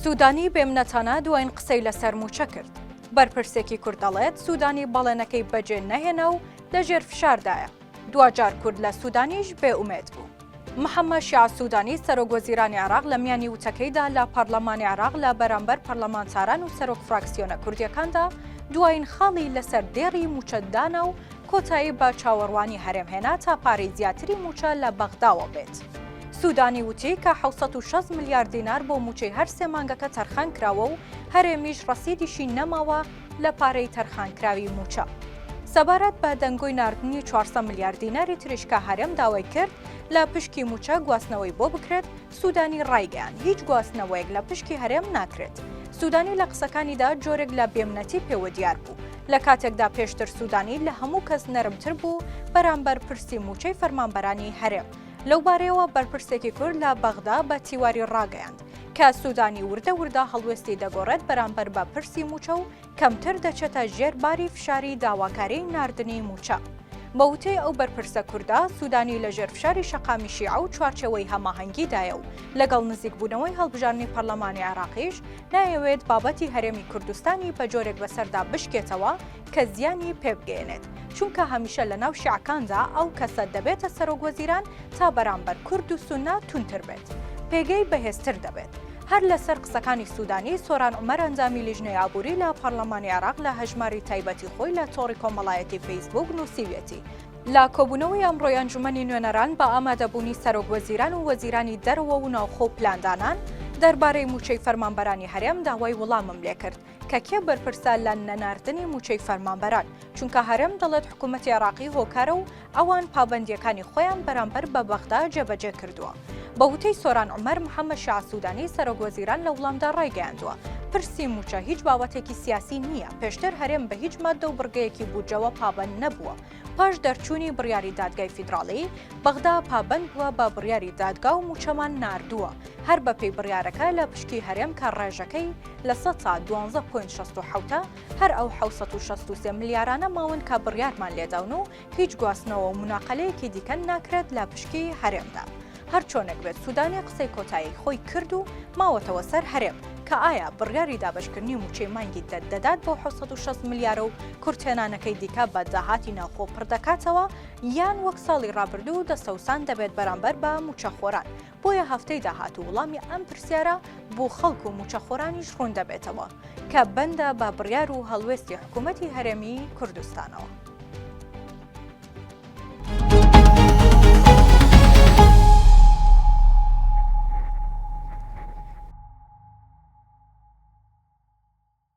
سوودانی بێمنەتانە دوایین قسەی لەسەر موچە کرد. بەرپرسێکی کورد دەڵێت سوودانی بەڵێنەکەی بەجێ نەهێنا و لەژێر فشاردایە. دوجار کورد لە سوودانیش بێئومێد بوو. محەممەد شیع سوودانی سەرۆکوەزیرانی عێراق لە میانی وتەکەیدا لە پەرلەمانی عێراق لە بەرامبەر پەرلەمانتاران و سەرۆک فراکسیۆنە کوردیەکاندا دوایین خاڵی لەسەر دێڕی موچەتدانە و کۆتایی بە چاوەڕوانی هەرێمهێنا تا پارەی زیاتری موچە لە بەغداوە بێت. سوودانی وتی کە 660 میلیارد دینار بۆ موچەی هەر سێ مانگەکە تەرخان کراوە و هەرێمیش ڕەسیدیشی نەماوە لە پارەی تەرخانکراوی موچە. سەبارەت بە دەنگۆی ناردنی 400 میلیارد دیناری تریشکە هەرێم داوای کرد لە پشکی موچە گواستنەوەی بۆ بکرێت. سوودانی ڕایگەیان هیچ گواستنەوەیەک لە پشکی هەرێم ناکرێت. سوودانی لە قسەکانیدا جۆرێک لە بێمنەتی پێوە دیار بوو. لە کاتێکدا پێشتر سوودانی لە هەموو کەس نەرمتر بوو بەرامبەر پرسی موچەی فەرمانبەرانی هەرێم. لەو بارەیەوە بەرپرسێکی کورد لە بەغدا بە تیواری ڕاگەیاند کە سوودانی وردە وردە هەڵوێستی دەگۆڕێت بەرامبەر بە پرسی موچە و کەمتر دەچێتە ژێر باری فشاری داواکاری ناردنی موچە. بە وتەی ئەو بەرپرسە کووردا سوودانی لە ژێر فشاری شەقامی شیعە و چوارچێوەی هەماهەنگیدایە و لەگەڵ نزیکبوونەوەی هەڵبژاردنی پەرلەمانی عێراقیش نایەوێت بابەتی هەرێمی کوردستانی بە جۆرێک بەسەردا بشکێتەوە کە زیانی پێبگەێنێت، چونکە هەمیشە لە ناو شیعەکاندا ئەو کەسە دەبێتە سەرۆکوەزیران تا بەرامبەر کورد و سوننا تونتر بێت، پێگەی بەهێزتر دەبێت. هەر لەسەر قسەکانی سوودانی سۆران عومەر ئەنجامی لیژنەی ئابووری لە پەرلەمانی عێراق لە هەژماری تایبەتی خۆی لە تۆڕی کۆمەڵایەتی فەیسبوک نووسیوێتی لە کۆبوونەوەی ئەمڕۆی ئەنجومەنی نوێنەران بە ئامادەبوونی سەرۆکوەزیران و وەزیرانی دەرەوە و ناوخۆ پلاندانان دەربارەی موچەی فەرمانبەرانی هەرێم داوای وەڵامم لێ کرد کە کێ بەرپرسە لە نەناردنی موچەی فەرمانبەران، چونکە هەرێم دەڵێت حکوومەتی عێراقی هۆکارە و ئەوان پابەندیەکانی خۆیان بەرامبەر بە بەغدا جێبەجێ کردووە. بە وتەی سۆران عومەر محەممەد شیع سوودانی سەرۆکوەزیران لە وڵامدا ڕایگەیاندووە پرسی موچە هیچ بابەتێکی سیاسی نییە. پێشتر هەرێم بە هیچ ماددە و بڕگەیەکی بودجەوە پابەند نەبووە. پاش دەرچوونی بڕیاری دادگای فیدراڵی بەغدا پابەند بووە بە بڕیاری دادگا و موچەمان ناردووە هەر بەپێی بڕیارەکە لە پشکی هەرێم کە ڕێژەکەی لە 12.67 هەر ئەو 663 میلیارانە ماون کە بڕیارمان لێداون و هیچ گواستنەوە و مناقەلەیەکی دیکە ناکرێت لە پشکی هەرێمدا. هەر چۆنێک بێت سوودانی قسەی کۆتایی خۆی کرد و ماوەتەوە سەر هەرێم کە ئایا بڕیاری دابشکردنی موچەی مانگی دەدات بۆ 660 میلیارە و کورتێنانەکەی دیکە بە داهاتی ناوخۆ پڕدەکاتەوە یان وەک ساڵی ڕابردوو دەسەوسان دەبێت بەرامبەر بە موچەخۆران. بۆیە هەفتەی داهات و وەڵامی ئەم پرسیارە بۆ خەڵک و موچەخۆرانیش ڕوون دەبێتەوە کە بەندە بە بڕیار و هەڵوێستی حکوومەتی هەرێمی کوردستانەوە.